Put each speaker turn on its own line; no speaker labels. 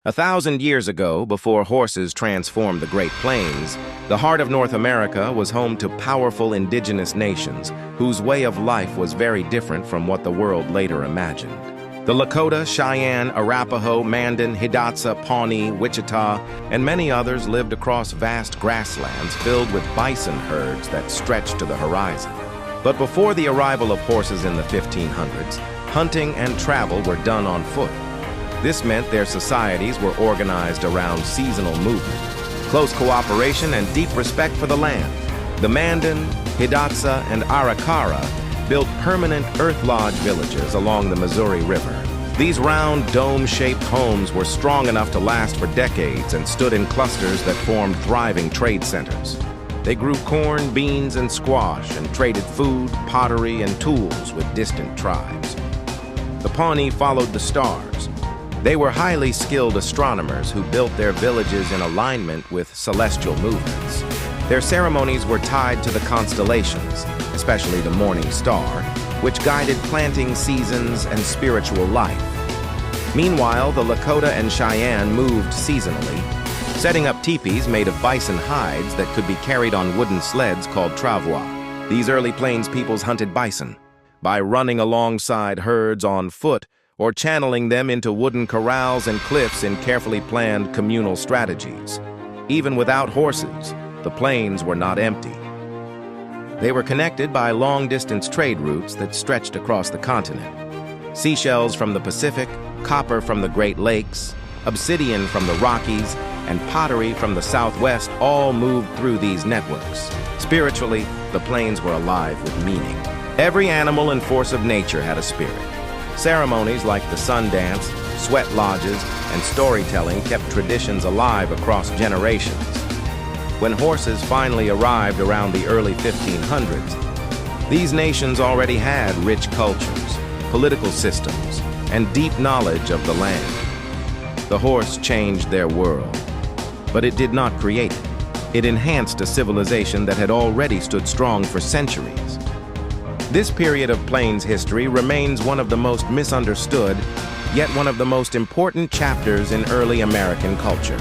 1,000 years ago, before horses transformed the Great Plains, the heart of North America was home to powerful indigenous nations whose way of life was very different from what the world later imagined. The Lakota, Cheyenne, Arapaho, Mandan, Hidatsa, Pawnee, Wichita, and many others lived across vast grasslands filled with bison herds that stretched to the horizon. But before the arrival of horses in the 1500s, hunting and travel were done on foot. This meant their societies were organized around seasonal movement, close cooperation, and deep respect for the land. The Mandan, Hidatsa, and Arikara built permanent earth lodge villages along the Missouri River. These round, dome-shaped homes were strong enough to last for decades and stood in clusters that formed thriving trade centers. They grew corn, beans, and squash and traded food, pottery, and tools with distant tribes. The Pawnee followed the stars. They were highly skilled astronomers who built their villages in alignment with celestial movements. Their ceremonies were tied to the constellations, especially the morning star, which guided planting seasons and spiritual life. Meanwhile, the Lakota and Cheyenne moved seasonally, setting up teepees made of bison hides that could be carried on wooden sleds called travois. These early Plains peoples hunted bison by running alongside herds on foot or channeling them into wooden corrals and cliffs in carefully planned communal strategies. Even without horses, the plains were not empty. They were connected by long-distance trade routes that stretched across the continent. Seashells from the Pacific, copper from the Great Lakes, obsidian from the Rockies, and pottery from the Southwest all moved through these networks. Spiritually, the plains were alive with meaning. Every animal and force of nature had a spirit. Ceremonies like the sun dance, sweat lodges, and storytelling kept traditions alive across generations. When horses finally arrived around the early 1500s, these nations already had rich cultures, political systems, and deep knowledge of the land. The horse changed their world, but it did not create it. It enhanced a civilization that had already stood strong for centuries. This period of Plains history remains one of the most misunderstood, yet one of the most important chapters in early American culture.